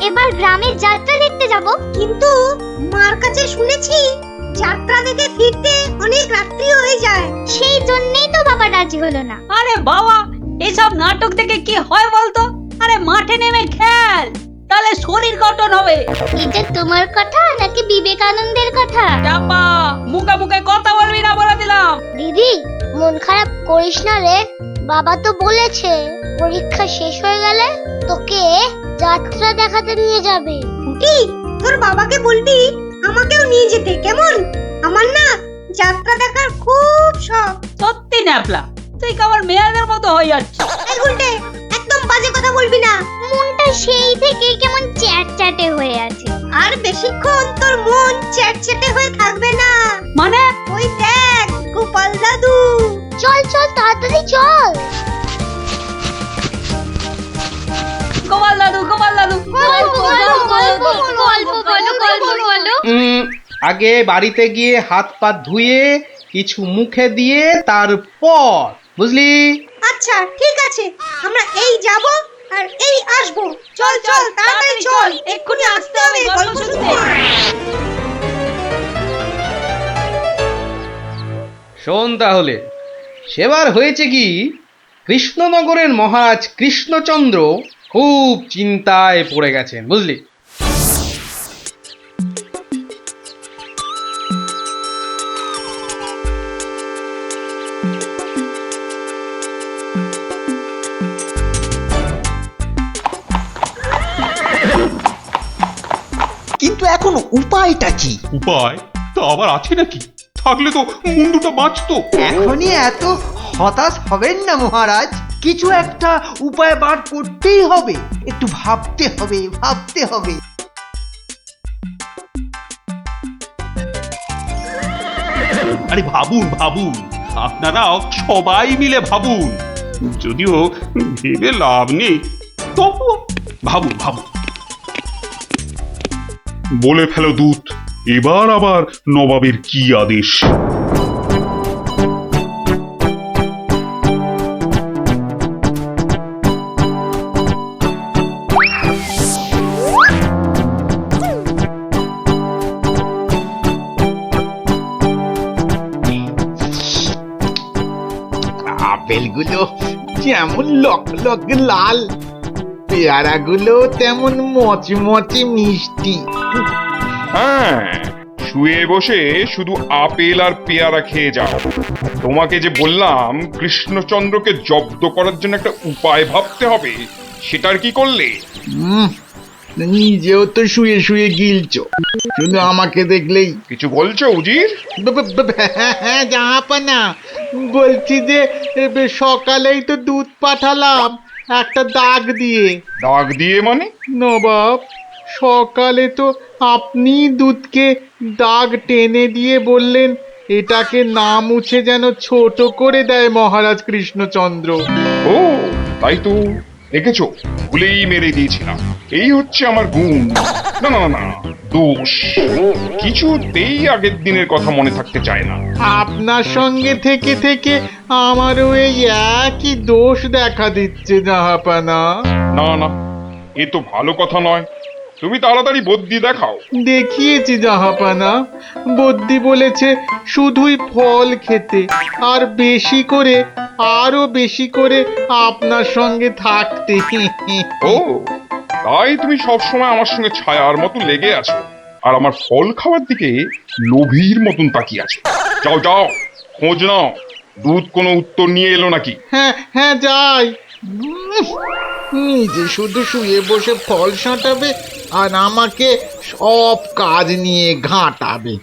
এবার গ্রামের যাত্রা দেখতে যাব। কিন্তু মার কাছে শুনেছি যাত্রা দেখে ফিরতে অনেক রাত্রি হয়ে যায়। সেই জন্যই তো বাবা রাজি হলো না। আরে বাবা, এসব নাটক দেখে কি হয় বলতো? আরে মাঠে নেমে খেল, তাহলে শরীর গঠন হবে। এটা তোমার কথা নাকি বিবেকানন্দের কথা? চাপা, মুখে মুখে কথা বলবি না বলে দিলাম। দিদি, মন খারাপ করিস না রে। বাবা তো বলেছে পরীক্ষা শেষ হয়ে গেলে তোকে যাত্রা দেখাতে নিয়ে যাবে। কুটি, তোর বাবাকে বলবি আমাকেও নিয়ে যেতে, কেমন? আমার না যাত্রা দেখার খুব শখ। সত্যি ন্যাপলা, তুই কেমন মেয়েদের মতো হয়ে যাচ্ছিস। এই গুলটে, একদম বাজে কথা বলবি না। মনটা সেই থেকে কেমন চ্যাটচ্যাটে হয়ে আছে। আর বেশিক্ষণ তোর মন চ্যাটচ্যাটে হয়ে থাকবে না। মানে? ওই দেখ গোপাল দাদু। চল চল তাড়াতাড়ি চল। গোপাল দাদু, গোপাল দাদু, আগে বাড়িতে গিয়ে হাত পা ধুয়ে কিছু মুখে দিয়ে তারপর, বুঝলি? আচ্ছা ঠিক আছে, আমরা এই যাব আর এই আসব। চল চল তাড়াতাড়ি চল, এক্ষুনি আসতে হবে গল্প শুনতে। শোন তাহলে, সেবার হয়েছে কি, কৃষ্ণনগরের মহারাজ কৃষ্ণচন্দ্র খুব চিন্তায় পড়ে গেছেন, বুঝলি? কিন্তু এখন উপায়টা কি? উপায় তা আবার আছে নাকি? থাকলে তো মুন্ডুটা বাঁচতো। এখনই এত হতাশ হবেন না মহারাজ, কিছু একটা উপায় বার করতেই হবে। একটু ভাবতে হবে, ভাবতে হবে। আরে ভাবুন ভাবুন, আপনারাও সবাই মিলে ভাবুন। যদিও ভেবে লাভ নেই, তবুও ভাবুন ভাবুন। বলে ফেলো দূত, এবার আবার নবাবের কি আদেশ? আপেলগুলো যেমন লক লক লাল, পেয়ারাগুলো তেমন মচমচে মিষ্টি। হ্যাঁ, শুয়ে বসে শুধু আপেল আর পেয়ারা খেয়ে যাও। তোমাকে যে বললাম কৃষ্ণচন্দ্রকে জব্দ করার জন্য একটা উপায় ভাবতে হবে, সেটার কি করলে? নিজেও তো শুয়ে শুয়ে গিলছো, শুধু আমাকে দেখলেই। কিছু বলছো উজির? হ্যাঁ জাহাপানা, বলছি যে সকালেই তো দুধ পাঠালাম একটা দাগ দিয়ে। দাগ দিয়ে মানে? নবাব, সকালে তো আপনি দুধকে দাগ টেনে দিয়ে বললেন এটাকে না মুছে যেন ছোট করে দেয় মহারাজ কৃষ্ণচন্দ্র। ও তাই তো, দেখেছো, ভুলেই মেরে দিয়েছিলাম। এই হচ্ছে আমার গুণ, না না না দোষ। কিছুতেই আগের দিনের কথা মনে থাকতে চায় না। আপনার সঙ্গে থেকে থেকে আমারও এই একই দোষ দেখা দিচ্ছে জাহাপানা। না না, এ তো ভালো কথা নয়। তুমি তাড়াতাড়ি বদ্যি দেখাও। দেখিয়েছি জাহাপানা, বদ্যি বলেছে শুধুই ফল খেতে আর বেশি করে, আরো বেশি করে আপনার সঙ্গে থাকতে। ও তাই তুমি সবসময় আমার সঙ্গে ছায়ার মতো লেগে আছো, আর আমার ফল খাওয়ার দিকে লোভীর মতন তাকিয়ে আছো। যাও যাও, খোঁজ নাও, দুধ কোনো উত্তর নিয়ে এলো নাকি। হ্যাঁ হ্যাঁ যাই। নিজে শুধু শুয়ে বসে ফল সাঁটাবে আর আমাকে সব কাজ নিয়ে ঘাঁটাবে।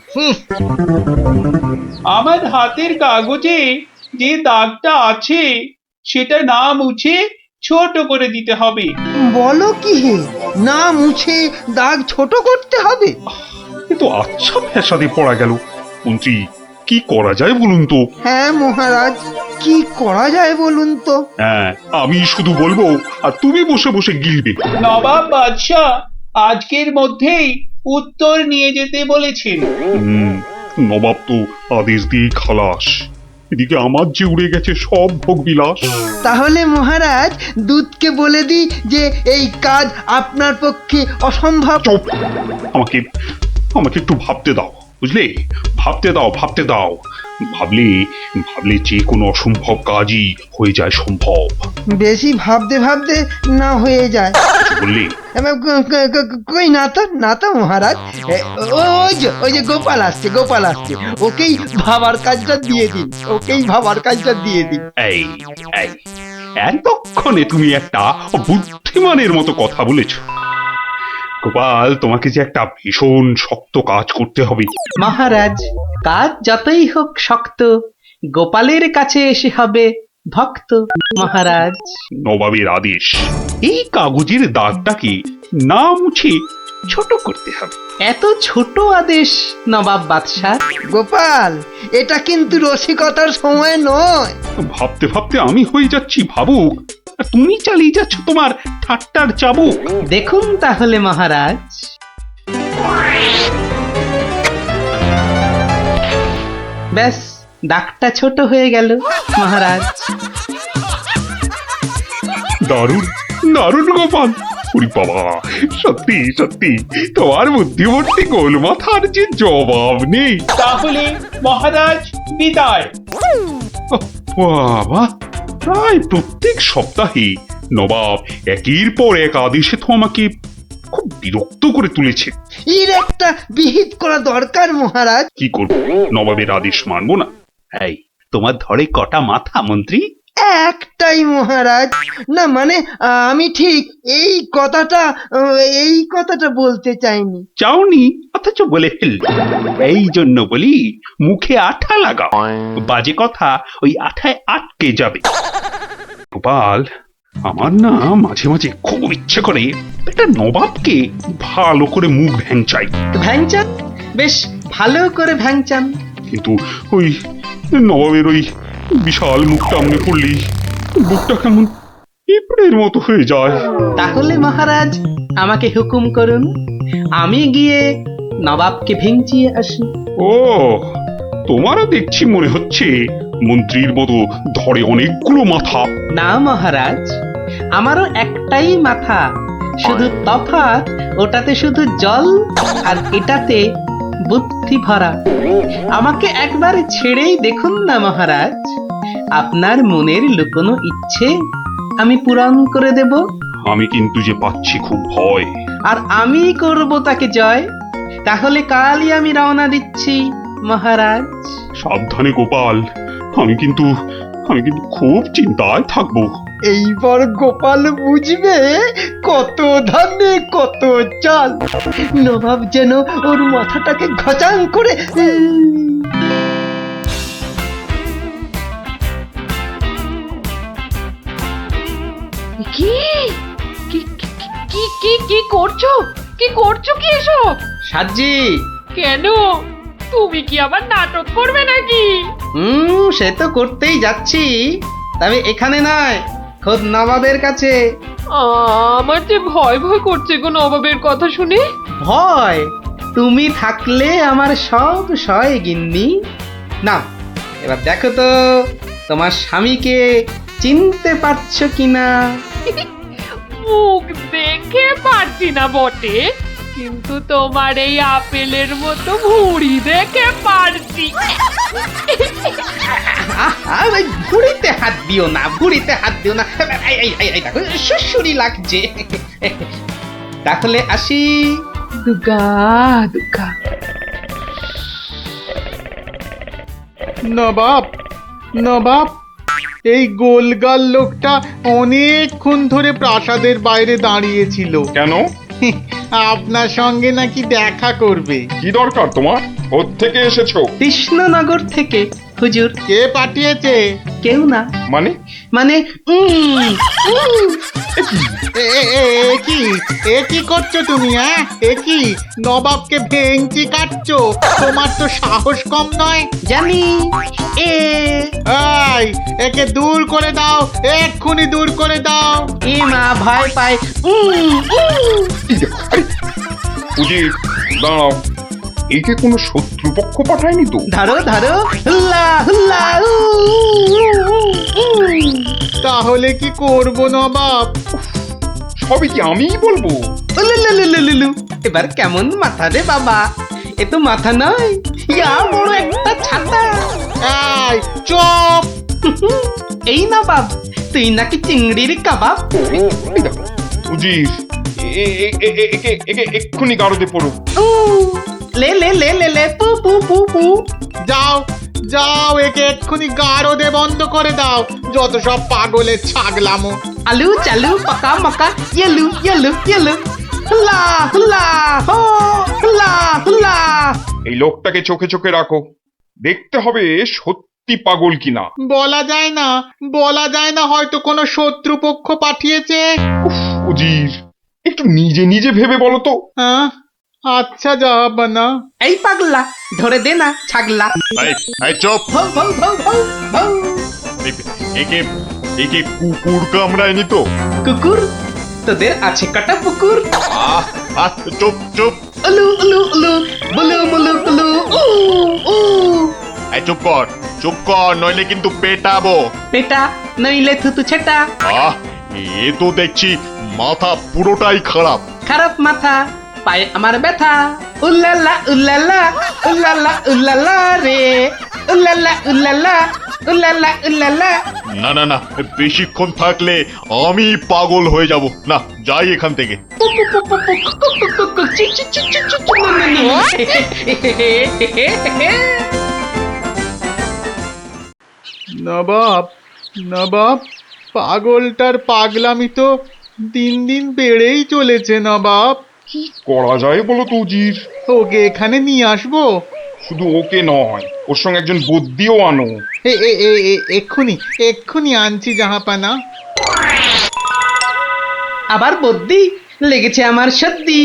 আমার হাতের কাগজে যে দাগটা আছে সেটা না মুছে ছোট করে দিতে হবে। বলো কি হে, না মুছে দাগ ছোট করতে হবে? এ তো আচ্ছা ফ্যাসাদে পড়া গেল। মন্ত্রী, কি করা যায় বলুন তো? হ্যাঁ মহারাজ, কি করা যায় বলুন তো? হ্যাঁ, আমি শুধু বলবো আর তুমি বসে বসে গিলবে। নবাব বাদশাহ আজকের মধ্যেই উত্তর নিয়ে যেতে বলেছেন। নবাব তো আদেশ দিয়ে খালাস। এদিকে আমার যে উড়ে গেছে সব ভোগবিলাস। তাহলে মহারাজ দুধকে বলে দিই যে এই কাজ আপনার পক্ষে অসম্ভব। চুপ! আমাকে আমাকে একটু ভাবতে দাও, বুঝলে? ভাবতে দাও, ভাবতে দাও। ভাবলে ভাবলে যে কোনো অসম্ভব কাজই হয়ে যায় সম্ভব। বেশি ভাবতে ভাবতে না হয়ে যায়। কিছু বললে? কই না তো মহারাজ। ওই যে গোপাল আসছে, ওকেই ভাবার কাজটা দিয়ে দিন, এই এই এতক্ষণে তুমি একটা বুদ্ধিমানের মতো কথা বলেছ। গোপাল, তোমাকে যে একটা ভীষণ শক্ত কাজ করতে হবে। মহারাজ, কাজ যতই হোক শক্ত, গোপালের কাছে এসে হবে ভক্ত। মহারাজ, নবাবের আদেশ, এই কাগজের দাগটাকে না মুছে ছোট করতে হবে। এত ছোট আদেশ নবাব বাদশাহ? গোপাল, এটা কিন্তু রসিকতার সময় নয়। ভাবতে ভাবতে আমি হয়ে যাচ্ছি ভাবুক, আর তুমি চালিয়ে যাচ্ছ তোমার ঠাট্টার চাবুক। দেখুন তাহলে মহারাজ। ব্যাস, দাগটা ছোট হয়ে গেল মহারাজ। দারুণ দারুণ গোপাল! ওরে বাবা, সত্যি সত্যি তোমার বুদ্ধিমত্তি গোল মাথার যে জবাব নেই। তাহলে মহারাজ বিদায়। বাবা, প্রায় প্রত্যেক সপ্তাহে নবাব একের পর এক আদেশে তো আমাকে খুব বিরক্ত করে তুলেছে। এর একটা বিহিত করা দরকার মহারাজ। কি করব, নবাবের আদেশ মানবো না? এই, তোমার ধরে কটা মাথা মন্ত্রী? একটাই মহারাজ। না মানে আমি ঠিক এই কথাটা বলতে চাইনি। চাওনি অথচ বলে ফেলল। এই জন্য বলি, মুখে আঠা লাগাও, বাজে কথা ওই আঠায় আটকে যাবে। গোপাল, আমার না মাঝে মাঝে খুব ইচ্ছে করে একটা নবাবকে ভালো করে মুখ ভ্যাংচাই। ভ্যাংচান, বেশ ভালো করে ভ্যাংচান। কিন্তু ওই নবাবের ওই বিশাল মুখটা আমনে পড়লেই বুকটা কেমন পিঁপড়ের মতো হয়ে যায়। তাহলে মহারাজ আমাকে হুকুম করুন, আমি গিয়ে নবাবকে ভেঙচিয়ে আসি। ও, তোমারও দেখছি মনে হচ্ছে মন্ত্রীর মতো ধরে অনেকগুলো মাথা। না মহারাজ, আমারও একটাই মাথা, শুধু তফাৎ ওটাতে শুধু জল আর এটাতে বুদ্ধি ভরা। আমাকে একবার ছেড়েই দেখুন না মহারাজ, আপনার মনের লুকোনো ইচ্ছে আমি পূরণ করে দেব। আমি কিন্তু যে পাচ্ছি খুব ভয়। আর আমি করব তাকে জয়। তাহলে কালই আমি রওনা দিচ্ছি মহারাজ। সাবধানে গোপাল, আমি কিন্তু খুব চিন্তায় থাকবো। এইবার গোপাল বুঝবে কত ধানে কত চাল। নবাব যেন ওর মাথাটাকে ঘচাং করে কি কি কি কি কি করছো? কি করছো কি এসব? সাজি, কেন? তুমি কি আবার নাটক করবে নাকি? সে তো করতেই যাচ্ছি, তবে এখানে নয়, খোদ নবাবের কাছে। আমার যে ভয় ভয় করছে গো নবাবের কথা শুনে। ভয়? তুমি থাকলে আমার সব সয় গিন্নি। না, এবার দেখো তো তোমার স্বামীকে চিনতে পারছো কিনা। মুখ দেখে পারছি না বটে, কিন্তু তোমার এই আপেলের মতো ভুঁড়ি দেখে পারছি। ভুড়িতে হাত দিও না, ভুড়িতে হাত দিও না। এই দেখো, সুসুরি লাগছে। তাহলে আসি। দুগা দুগা। নবাব, এই গোলগাল লোকটা অনেকক্ষণ ধরে প্রাসাদের বাইরে দাঁড়িয়েছিল। কেন? আপনার সঙ্গে নাকি দেখা করবে। কি দরকার তোমার? কোত্থেকে এসেছো? কৃষ্ণনগর থেকে হুজুর। কে পাঠিয়েছে? কেউ না। মানে? মানে এ কি করছো তুমি? হ্যাঁ, এ কি নবাবকে ভেঙচি কাটছো? তোমার তো সাহস কম নয়। জানি। একে দূর করে দাও, এক্ষুনি দূর করে দাও। এ মা, ভয় পায়। উজির, দাঁড়াও। একে কোনো শত্রু শত্রুপক্ষ পাঠায়নি তো? ধরো ধরো, হুল্লা হুল্লা, উ, উ, উ, উ। তাহলে কি করব নবাব? সবই কি আমিই বলবো? উলুলুলুলুলু। এবার কেমন মাথা রে বাবা, এ তো মাথা নয়, ইয়া বড় একটা ছাতা। এই চুপ! এই না বাব, তুই নাকি চিংড়ির কাবাব। এই দেখো উজির, একে এক্ষুনি গারদে পড়ুক। উ, লে লে লে লে লে, পু পু পু পু। যাও যাও, একে এক্ষুনি গারদে বন্ধ করে দাও। যত সব পাগলের ছাগলামো। আলু চালু পাকা মাকা, ইয়েলু ইয়েলু ইয়েলু, হুল্লা হুল্লা হো, হুল্লা হুল্লা। এই লোকটাকে চোখে চোখে রাখো, দেখতে হবে সত্যি পাগল কিনা। বলা যায় না, বলা যায় না, হয়তো কোনো শত্রুপক্ষ পাঠিয়েছে। উজির, একটু নিজে নিজে ভেবে বলো তো। হ্যাঁ, আচ্ছা জাহাপনা। এই পাগলা, ধরে দে না ছাগলা। চুপ! ভৌ ভৌ ভৌ ভৌ ভৌ। একে একে কুকুর কামড়ায়নি তো? কুকুর, তোদের আছে কাটা পুকুর। আহ আহ, চুপ চুপ! উলু উলু উলু, বুলু বুলু বুলু, উ উ। চুপ কর, নইলে কিন্তু পেটাবো। পেটা নইলে থুতু ছেটা। আহ, এ তো দেখছি মাথা পুরোটাই খারাপ। খারাপ মাথা, পায়ে আমার ব্যথা। উল্লালা উল্লালা, উল্লালা উল্লালা রে, উল্লালা উল্লালা, উল্লালা উল্লালা। না না না, বেশিক্ষণ থাকলে আমি পাগল হয়ে যাব। না, যাই এখান থেকে। নবাব, নবাব, পাগলটার পাগলামি তো দিন দিন বেড়েই চলেছে নবাব। কি করা যায় বলো তো উজির? ওকে এখানে নিয়ে আসবো? শুধু ওকে নয়, ওর সঙ্গে একজন বদ্যিও আনো। এক্ষুনি এক্ষুনি আনছি জাহাপানা। আবার বদ্যি লেগেছে আমার সর্দি।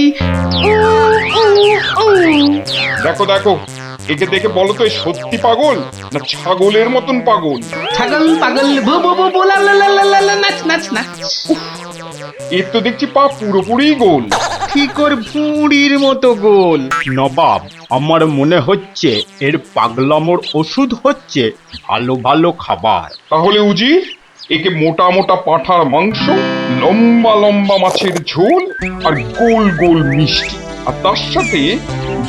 দেখো দেখো, একে দেখে বলো তো, এ সত্যি পাগল না ছাগলের মতন পাগল? ছাগল পাগল বু বু বু বু, লা লা লা লা লা লা, নাচ নাচ নাচ। এর তো দেখছি পা পুরোপুরি গোল। ঠিক ওর ভুঁড়ির মতো গোল। নবাব, আমার মনে হচ্ছে এর পাগলামোর ওষুধ হচ্ছে ভালো ভালো খাবার। তাহলে উজির, একে মোটা মোটা পাঁঠার মাংস, লম্বা লম্বা মাছের ঝোল, আর গোল গোল মিষ্টি, আর তার সাথে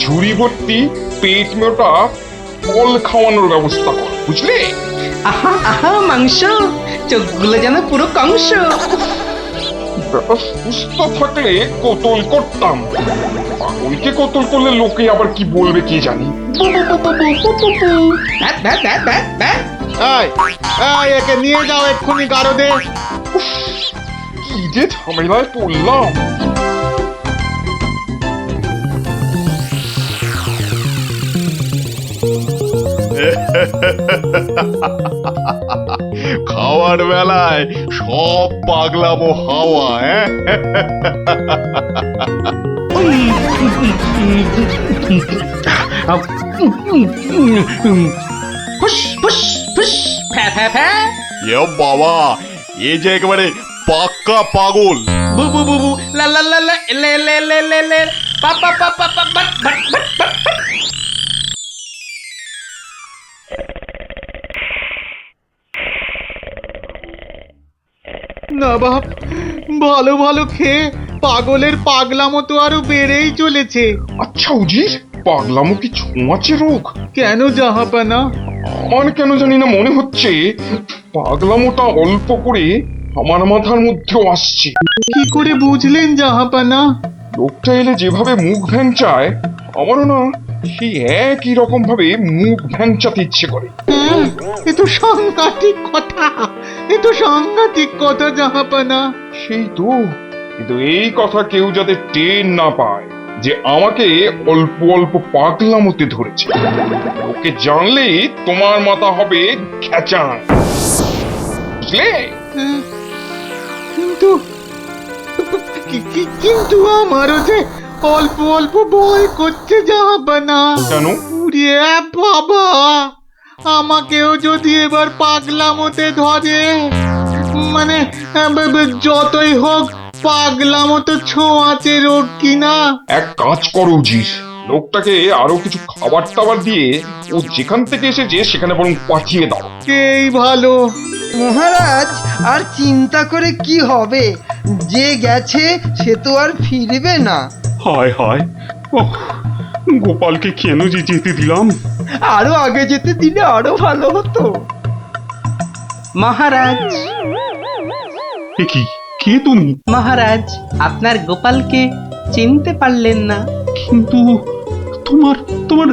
ঝুড়ি ভর্তি পেট মোটা ফল খাওয়ানোর ব্যবস্থা কর, বুঝলে? আহা আহা মাংস, চোখগুলো যেন পুরো কংস। ব্যাটা সুস্থ থাকলে কতল করতাম, পাগলকে কতল করলে লোকে আবার কি বলবে কে জানি। Bat bat bat bat bat. এই একে নিয়ে যাও এক্ষুনি গারদে। কি যে ঝামেলায় পড়লাম। খাওয়ার বেলায় সব পাগলামো হাওয়া। ফুস ফুস ফুস, ফ্যা ফ্যা ফ্যা। এ বাবা, এ যে একেবারে পাক্কা পাগল। বু বু বু বু, লা লা লা লা, লে লে লে লে লে, পা পা পা পা পা, বাট বাট বাট বাট। নবাব, ভালো ভালো খেয়ে পাগলের পাগলামো তো আরো বেড়েই চলেছে। আচ্ছা উজির, পাগলামো কি ছোঁয়াচে রোগ? কেন জাহাপানা? আমার কেন জানি না মনে হচ্ছে পাগলামোটা অল্প করে আমার মাথার মধ্যেও আসছে। কি করে বুঝলেন জাহাপানা? লোকটা এলে যেভাবে মুখ ভ্যাংচায়, আমারও না সেই একই রকম ভাবে মুখ ভ্যাংচাতে ইচ্ছে করে। হ্যাঁ, এ তো সাংঘাতিক কথা, এ তো সাংঘাতিক কথা জাহাপানা। সেই তো, কিন্তু এই কথা কেউ যাতে টের না পায় যে আমাকে অল্প অল্প পাগলামোতে ধরেছে। ওকে জানলেই তোমার মাথা হবে খেচান, বুঝলে? হ্যাঁ, কিন্তু কিন্তু আমারও যে অল্প অল্প ভয় করছে জাহাপানা। কেন? উড়িয়ে বাবা, আমাকেও যদি এবার পাগলামোতে ধরে, মানে যতই হোক পাগলামো তো ছোঁয়াচে রোগ কিনা। এক কাজ করো উজির, লোকটাকে আরো কিছু খাবার টাবার দিয়ে ও যেখান থেকে এসেছে সেখানে বরং পাঠিয়ে দাও। এই ভালো। মহারাজ আর চিন্তা করে কি হবে, যে গেছে সে তো আর ফিরবে না। হায় হায়, ওহ, গোপালকে কেন যে যেতে দিলাম। আরো আগে যেতে দিলে আরো ভালো হতো। মহারাজ, এ কি, কে তুমি? মহারাজ, আপনার গোপালকে চিনতে পারলেন না? কিন্তু তোমার তোমার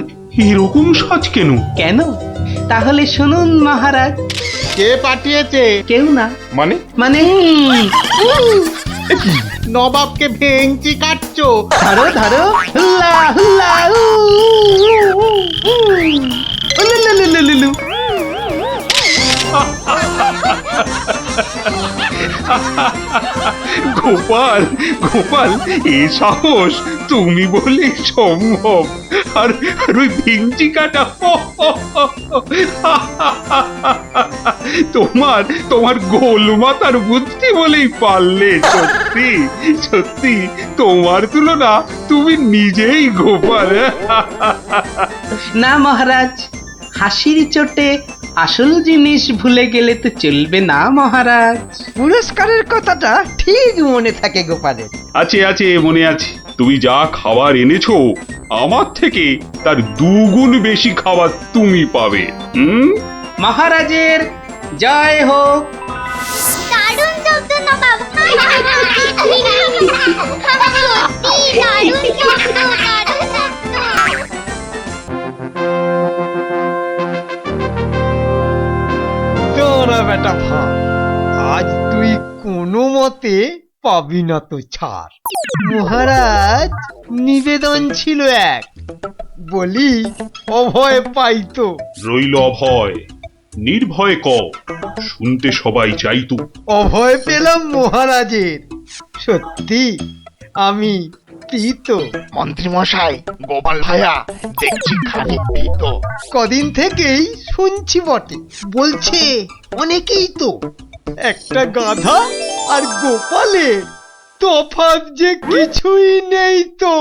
এরকম সাজ কেন? কেন? তাহলে শুনুন মহারাজ। কে পাঠিয়েছে? কেউ না। মানে? মানে নবাবকে ভেঙচি কাটছো? ধরো ধরো, হুল্লা হুল্লা, উ, উ, উ, উ, উলুলুলুলুলু। গোপাল, গোপাল, এ সাহস তুমি বলে সম্ভব। আর আর ওই ভিঞ্চি কাটা, তোমার তোমার গোল মাথার বুদ্ধি বলেই পারলে। সত্যি সত্যি তোমার তুলনা তুমি নিজেই গোপাল। না মহারাজ, হাসির চোটে আসল জিনিস ভুলে গেলে তো চলবে না মহারাজ। পুরস্কারের কথাটা ঠিক মনে থাকে গোপালের। আছে আছে, মনে আছে। তুমি যা খাবার এনেছো আমার থেকে তার 2 গুণ বেশি খাবার তুমি পাবে। মহারাজের জয় হোক। দারুণ শব্দ নবাব। সত্যি দারুণ শব্দ, দারুণ শব্দ। তোরা বেটা ভাই, আজ তুই কোনো মতে পাবি না তো ছাড়। মহারাজ, নিবেদন ছিল এক, বলি অভয় পাইতো। রইল অভয়, নির্ভয় কও, শুনতে সবাই চাইতো। অভয় পেলাম মহারাজের, সত্যি আমি প্রীত। মন্ত্রী মশাই, গোপাল ভাইয়া দেখছি খানিক ভীত। কদিন থেকেই শুনছি বটে, বলছে অনেকেই তো একটা গাধা আর গোপালের তফাৎ যে কিছুই নেই তো।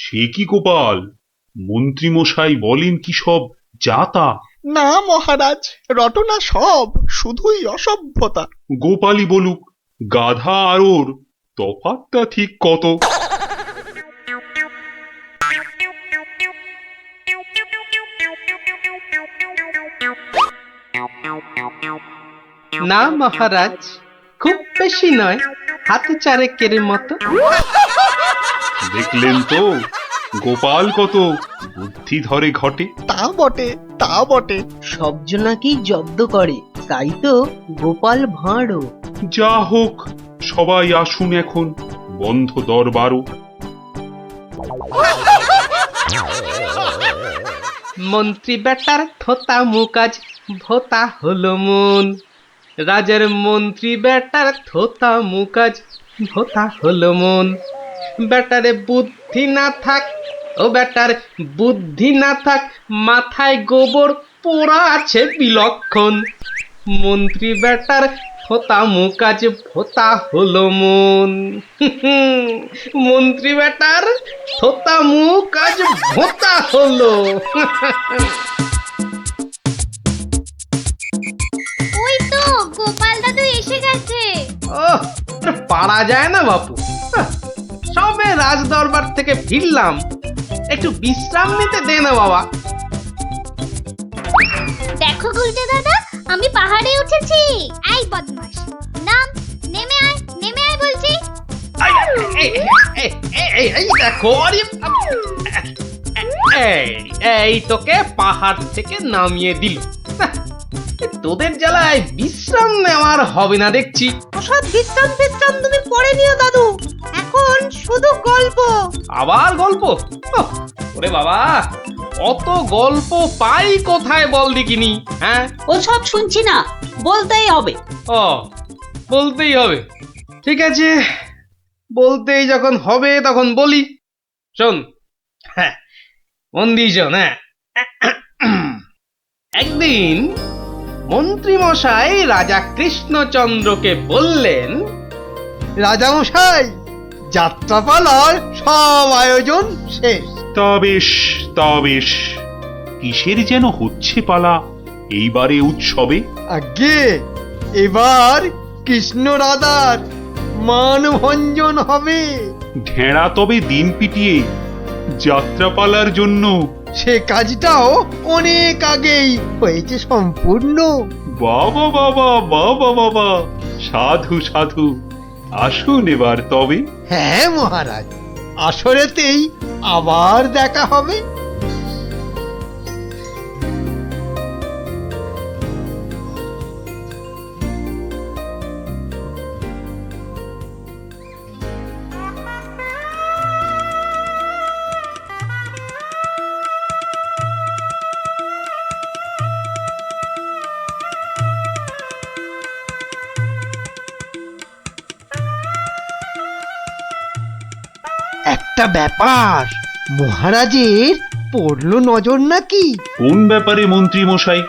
সে কি গোপাল, মন্ত্রী মশাই বলেন কি সব যাতা? না মহারাজ, রটনা সব, শুধুই অসভ্যতা। গোপালই বলুক, গাধা আর ওর তফাৎটা ঠিক কত? না মহারাজ, খুব বেশি নয়, হাতে চারেকের মতো। দেখলেন তো গোপাল কত বুদ্ধি ধরে ঘটে। তা বটে, তা বটে। সব জনাকেই জব্দ করে, তাই তো গোপাল ভাঁড়ও। যা হোক, সবাই আসুন এখন, বন্ধ দরবারও। মন্ত্রী বেটার থোতা মুকাজ ভোতা হলো মন। রাজার মন্ত্রী বেটার থোতা মুকাজ ভোতা হলো মন। বেটারে বুদ্ধি না থাক, ও বেটার বুদ্ধি না থাক, মাথায় গোবর পোড়া আছে বিলক্ষণ। মন্ত্রী বেটার থোতা মুকাজ ভোতা হলো মন। মন্ত্রী বেটার থোতা মুকাজ ভোতা হলো। ওই তো গোপাল দাদু এসে গেছে। ওহ, পারা যায় না বাপু। সবে রাজ দরবার থেকে ফিরলাম, একটু বিশ্রাম নিতে দে না বাবা। দেখো গুলটে দাদা, আমি পাহাড়ে উঠেছি। এই বদমাশ, নাম, নেমে আয় বলছি। এই দেখো, এই তোকে পাহাড় থেকে নামিয়ে দিল। তোদের জ্বালায় বিশ্রাম নেওয়ার হবে না দেখছি। ওসব বিশ্রাম তুমি পরে নিও দাদু, এখন শুধু গল্প। আবার গল্প? ওরে বাবা, অত গল্প পাই কোথায় বল দেখিনি? হ্যাঁ, ওসব শুনছি না, বলতেই হবে। ও, বলতেই হবে। ঠিক আছে, বলতেই যখন হবে তখন বলি। শোন, হ্যাঁ, মন দিয়ে শোন। হ্যাঁ, একদিন মন্ত্রী মশাই রাজা কৃষ্ণচন্দ্রকে বললেন, রাজা মশাই, যাত্রাপালার সব আয়োজন শেষ। তা বেশ কিসের যেন হচ্ছে পালা এইবারে উৎসবে? আগে এবার কৃষ্ণ রাধার মানভঞ্জন হবে। ঢেঁড়া তবে দিন পিটিয়ে যাত্রাপালার জন্য সে কাজটাও অনেক আগেই হয়েছে সম্পূর্ণ। বাবা বাবা বাবা বাবা, সাধু সাধু, আসুন এবার তবে। হ্যাঁ মহারাজ, আসরেতেই আবার দেখা হবে। একটা ব্যাপার মহারাজের পড়লো নজর নাকি? কোন ব্যাপারে মন্ত্রী মশাই,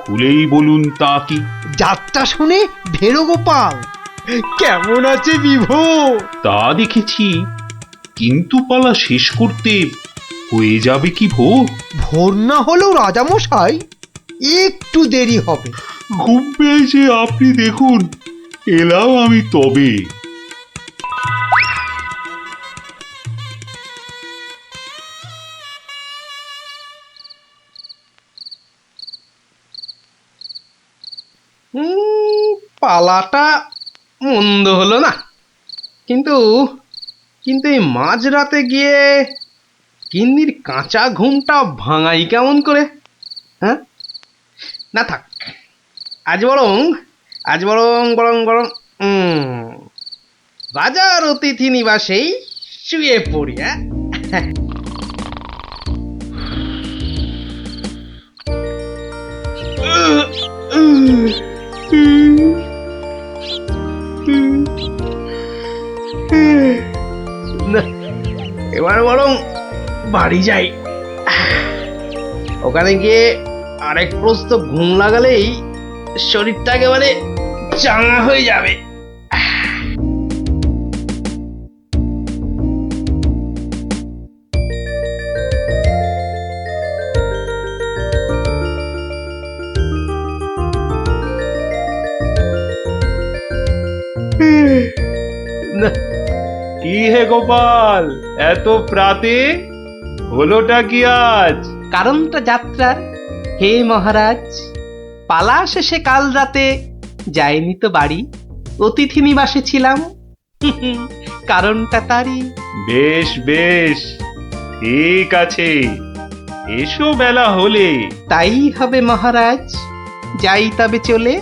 খুলেই বলুন তা কি? যাত্রা শুনে ভেরো গোপাল কেমন আছে বিভো? তা দেখেছি, কিন্তু পালা শেষ করতে হয়ে যাবে কি ভোর? ভোর না হলেও রাজামশাই একটু দেরি হবে। ঘুম পেয়েছে আপনি দেখুন, এলাম আমি তবে। পালাটা মন্দ হলো না, কিন্তু কিন্তু এই মাঝরাতে গিয়ে গিন্নির কাঁচা ঘুমটা ভাঙাই কেমন করে? হ্যাঁ, না থাক, আজ বরং বরং রাজার অতিথি নিবাসেই শুয়ে পড়ি। হ্যাঁ, না, এবার বরং বাড়ি যাই। ওখানে গিয়ে আরেক প্রস্ত ঘুম লাগালেই শরীরটা একেবারে চাঙা হয়ে যাবে। কি হে গোপাল, এত প্রাতে হলোটা কি আজ? কারণটা যাত্রার হে মহারাজ, পালা শেষে কাল রাতে যাইনি তো বাড়ি, অতিথি নিবাসে ছিলাম। কারণটা তারই। বেশ বেশ, ঠিক আছে, এসো বেলা হলে। তাই হবে মহারাজ, যাই তবে চলে।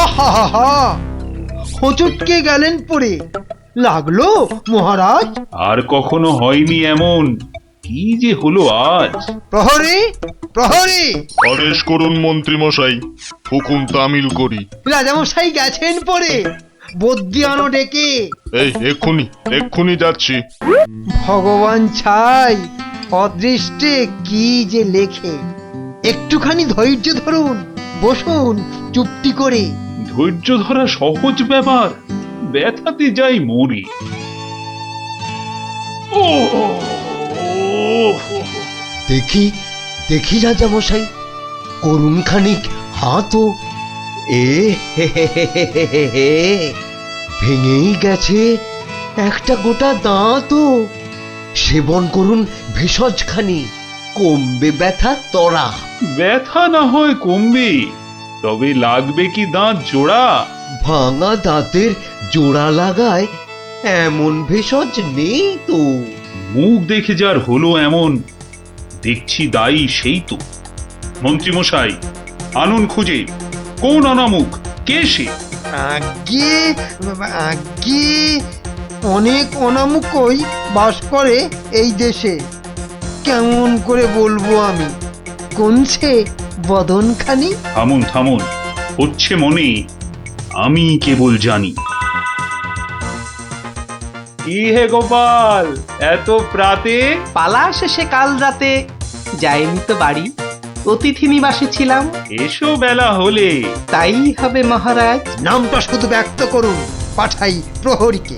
আহা, হোঁচটকে গেলেন পড়ে, লাগলো মহারাজ? আর কখনো হয়নি এমন, কি যে হলো আজ। প্রহরী, প্রহরী! আদেশ করুন মন্ত্রী মশাই, হুকুম তামিল করি। রাজামশাই গেছেন পড়ে, বদ্যি আনো ডেকে। এই এক্ষুনি যাচ্ছি। ভগবান ছাই অদৃষ্টে কি যে লেখে। একটুখানি ধৈর্য ধরুন, বসুন চুপটি করে। ধৈর্য ধরা সহজ ব্যাপার, ব্যথাতে যাই মরি। দেখি দেখি রাজামশাই, করুন খানিক হাতও। ভেঙেই গেছে একটা গোটা দাঁতও। সেবন করুন ভেষজ খানি, কমবে ব্যথা তরা। ব্যথা না হয় কমবে, তবে লাগবে কি দাঁত জোড়া? ভাঙা দাঁতের জোড়া লাগায় এমন ভেষজ নেই তো। মুখ দেখে যার হলো এমন, দেখছি দায়ী সেই তো। মন্ত্রী মশাই, আনুন খুঁজে, কোন অনামুখ, কে সে? আগে আগে অনেক অনামুকই বাস করে এই দেশে। কেমন করে বলবো আমি, কোন সে বদনখানি? থামুন থামুন, হচ্ছে মনে আমি কেবল জানি। কি হে গোপাল, এত প্রাতে? পালা শেষে কাল রাতে যাইনি তো বাড়ি, অতিথি নিবাসে ছিলাম। এসো বেলা হলে। তাই হবে মহারাজ। নামটা শুধু ব্যক্ত করুন, পাঠাই প্রহরীকে,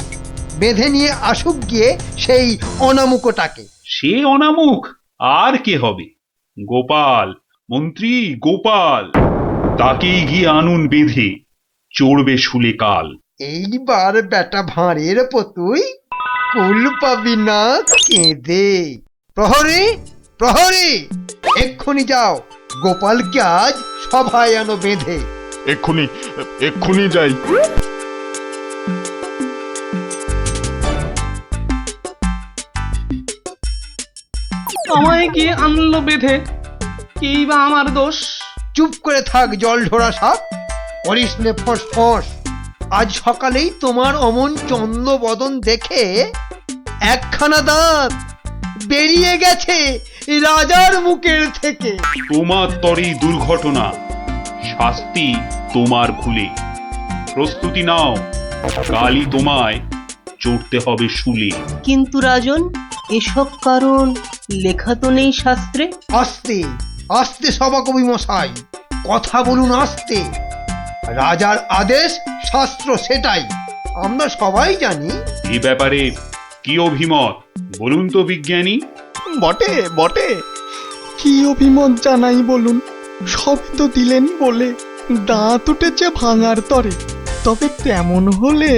বেঁধে নিয়ে আসুক গিয়ে সেই অনামুকটাকে। সে অনামুখ আর কে হবে? গোপাল, মন্ত্রী গোপাল, তাকেই গিয়ে আনুন বেঁধে, চড়বে শুলে কাল। এইবার বেটা ভাঁড়ের পতুই কুল পাবি না কেঁদে। প্রহরী, প্রহরী, এক্ষুনি যাও, গোপালকে আজ সভায় আনো বেঁধে। এক্ষুনি এক্ষুনি যাই। আমায় গিয়ে আনলো বেঁধে, কি বা আমার দোষ? চুপ করে থাক জল ঢোড়া সাপ, করিস নে ফস ফস। আজ সকালেই তোমার অমন চন্দ্র বদন দেখে একখানা দাঁত বেরিয়ে গেছে রাজার মুখের থেকে। তোমার তরেই দুর্ঘটনা, শাস্তি তোমার ভুলে। প্রস্তুতি নাও, কালই তোমায় চড়তে হবে শুলে। কিন্তু রাজন, এসব কারণ লেখা তো নেই শাস্ত্রে। আস্তে আস্তে সভাকবি মশাই, কথা বলুন আস্তে। রাজার আদেশ, শাস্ত্র সেটাই, আমরা সবাই জানি। এ ব্যাপারে কি অভিমত বলুন তো বিজ্ঞানী? বটে বটে, কি অভিমত জানাই বলুন? সবই তো দিলেন বলে, দাঁত উঠেছে ভাঙার তরে। তবে তেমন হলে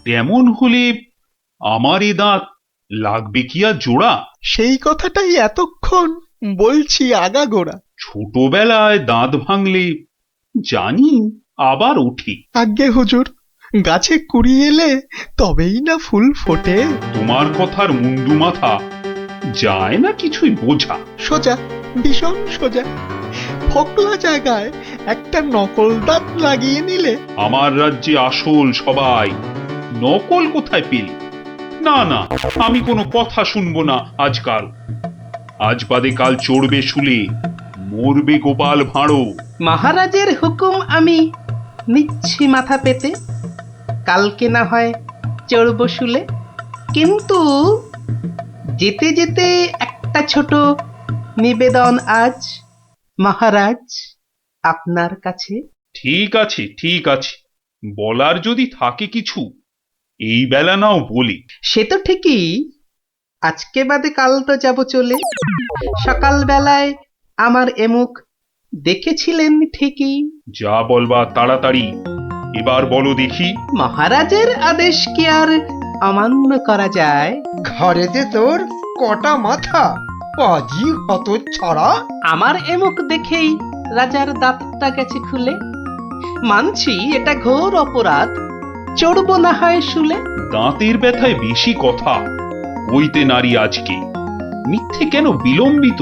তেমন হলে আমার এ দাঁত লাগবে কি আর জোড়া? সেই কথাটাই এতক্ষণ বলছি আগাগোড়া। ছোটবেলায় দাঁত ভাঙলে জানি আবার উঠি। আজ্ঞে হুজুর, গাছে কুড়ি এলে তবেই না ফুল ফোটে। তোমার কথার মুন্ডু মাথা যায় না কিছুই বোঝা। সোজা, ভীষণ সোজা। ফকলা জায়গায় একটা নকল দাঁত লাগিয়ে নিলে। আমার রাজ্যে আসল সবাই, নকল কোথায় পেলি? না না, আমি কোনো কথা শুনবো না আজকাল। আজ বাদে কাল চড়বে শুলে, মরবে গোপাল ভাঁড়ো। মহারাজের হুকুম আমি নিচ্ছি মাথা পেতে, কালকে না হয় চড়ব শুলে। কিন্তু যেতে যেতে একটা ছোট নিবেদন আজ মহারাজ আপনার কাছে। ঠিক আছে ঠিক আছে, বলার যদি থাকে কিছু এই বেলা নাও বলি। সে তো ঠিকই, আজকে বাদে কাল তো যাব চলে। সকাল বেলায় আমার এমুখ দেখেছিলেন ঠিকই। যা বলবা তাড়াতাড়ি এবার বলো দেখি। মহারাজের আদেশ কি আর অমান্য করা যায়? ঘরেতে তোর কটা মাথা, পাজি হত ছড়া। আমার এমুখ দেখেই রাজার দাঁতটা গেছে খুলে। মানছি এটা ঘোর অপরাধ, চড়বো না হয় শুলে। দাঁতের ব্যথায় বেশি কথা কইতে নারী আজকে। মিথ্যে কেন বিলম্বিত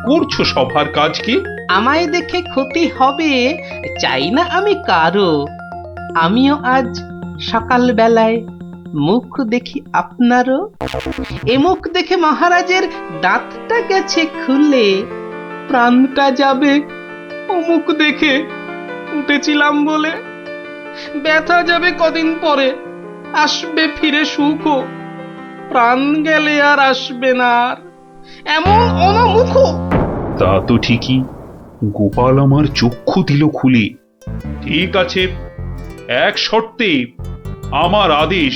করছো সভার কাজকে? আমায় দেখে ক্ষতি হবে চাই না আমি কারো। আমিও আজ সকাল বেলায় মুখ দেখি আপনারও। এ মুখ দেখে মহারাজের দাঁতটা গেছে খুলে, প্রাণটা যাবে ও মুখ দেখে উঠেছিলাম বলে। ব্যথা যাবে কদিন পরে, আসবে ফিরে সুখ। প্রাণ গেলে আর আসবে না আর এমন অনামুখ। তা তো ঠিকই, গোপাল আমার চক্ষু দিল খুলে। ঠিক আছে, এক শর্তে আমার আদেশ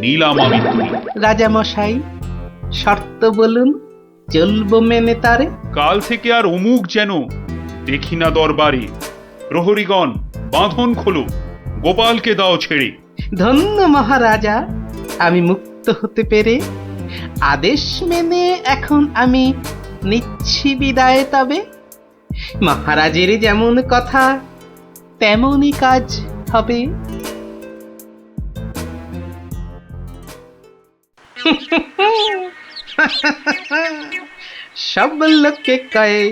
নিলাম আমি তুলে। রাজা মশাই, শর্ত বলুন, চলবো মেনে তারে। কাল থেকে আর অমুক যেন দেখি না দরবারে। প্রহরীগণ বাঁধন খোলো, গোপালকে দাও ছেড়ে। ধন্য মহারাজা, আমি মুক্ত হতে পেরে। আদেশ মেনে এখন আমি নিচ্ছি বিদায় তবে। মহারাজের যেমন কথা তেমনই কাজ হবে। সব লোকে কয়ে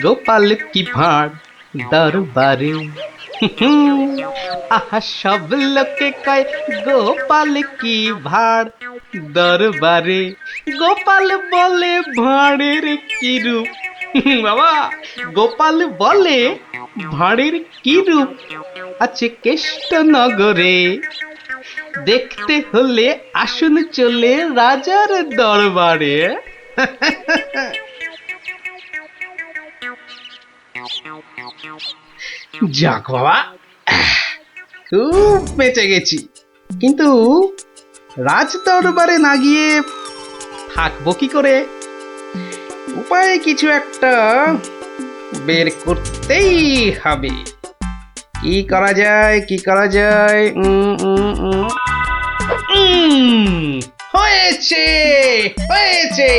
গোপাল কি ভাঁড় দরবারে। আহা, সব লোকে কয় গোপাল কি ভাঁড় দরবারে। গোপাল বলে ভাঁড়ের কি রূপ বাবা, গোপাল বলে ভাঁড়ের কি রূপ আছে কেষ্টনগরে, দেখতে হলে আসুন চলে রাজার দরবারে। যাক বাবা, খুব বেঁচে গেছি। কিন্তু রাজ দরবারে না গিয়ে থাকবো কি করে? উপায় কিছু একটা বের করতেই হবে। কি করা যায়, কি করা যায়? হয়েছে, হয়েছে।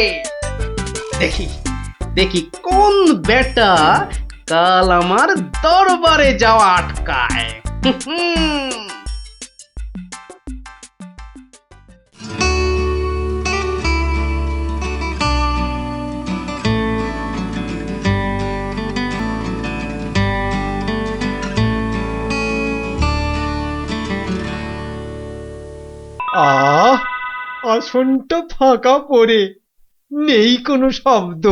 দেখি দেখি কোন বেটা কাল আমার দরবারে যাওয়া আটকায়। আহ, আসনটা ফাঁকা পড়ে নেই কোনো শব্দ।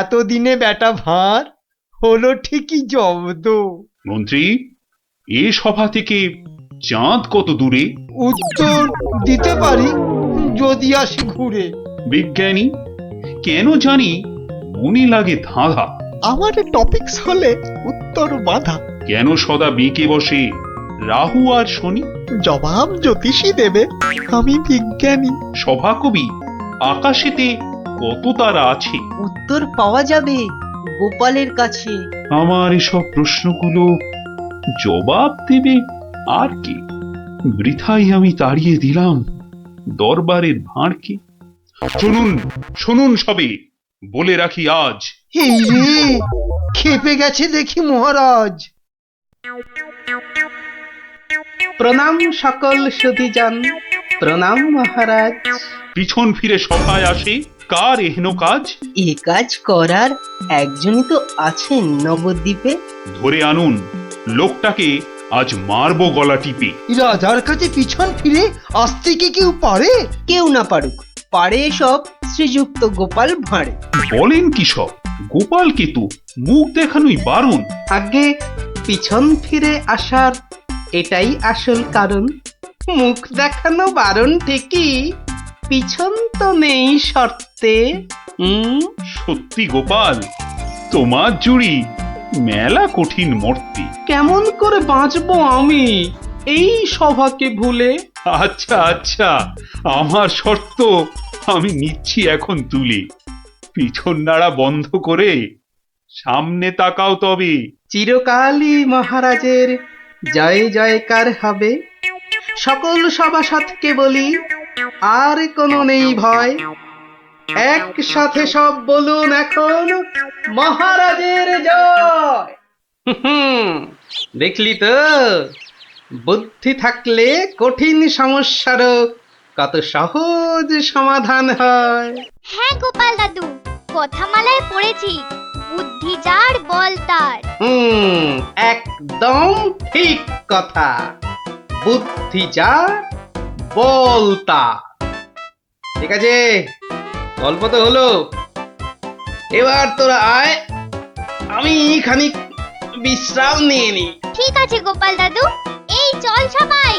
এতদিনে বেটা ভাঁড় হলো ঠিকই জব্দ। মন্ত্রী, এ সভা থেকে চাঁদ কত দূরে? উত্তর দিতে পারি যদি আসি ঘুরে। বিজ্ঞানী, কেন জানি মনে লাগে ধাঁধা। আমার টপিকস হলে উত্তর বাধা। কেন সদা বেঁকে বসে রাহু আর শনি? জবাব জ্যোতিষী দেবে, আমি বিজ্ঞানী। সভাকবি, আকাশেতে কত তারা আছে? উত্তর পাওয়া যাবে গোপালের কাছে। আমার এসব প্রশ্নগুলো জবাব দেবে আর কে? বৃথাই আমি তাড়িয়ে দিলাম দরবারের ভাঁড়কে। শুনুন, শুনুন সবে, বলে রাখি আজ। এই রে, খেপে গেছে দেখি মহারাজ। প্রণাম সকল সুধীজন, প্রণাম মহারাজ। পিছন ফিরে সভায় আসে কার এহেন কাজ? এ কাজ করার একজনই তো আছেন নবদ্বীপে। ধরে আনুন লোকটাকে, আজ মারবো গলা টিপে। রাজার কাছে পিছন ফিরে আসতে কি কেউ পারে? কেউ না পারুক, পারে এসব শ্রীযুক্ত গোপাল ভাঁড়ে। বলেন কি সব? গোপালকে তো মুখ দেখানোই বারণ। আগে পিছন ফিরে আসার এটাই আসল কারণ। মুখ দেখানো বারণ ঠিকই, পিছন তো নেই শর্তে। সত্যি গোপাল, তোমার জুড়ি মেলা কঠিন মর্তে। কেমন করে বাঁচবো আমি এই সভাকে ভুলে? আচ্ছা আচ্ছা, আমার শর্ত আমি নিচ্ছি এখন তুলে। পিছন নাড়া বন্ধ করে সামনে তাকাও তবে। চিরকালই মহারাজের জয় জয়কার হবে। সকল সভাসদকে বলি, আর কোনো নেই ভয়। একসাথে সব বলুন এখন, মহারাজের জয়। দেখলি তো, বুদ্ধি থাকলে কঠিন সমস্যারও কত সহজ সমাধান হয়। হ্যাঁ গোপাল দাদু, কথামালায় পড়েছি, বুদ্ধি যার বল তার। একদম ঠিক কথা। বুদ্ধি যার বল তার। ঠিক আছে, গল্প তো হলো, এবার তোরা আয়, আমি খানিক বিশ্রাম নিয়ে নি। ঠিক আছে গোপাল দাদু, এই চল সবাই।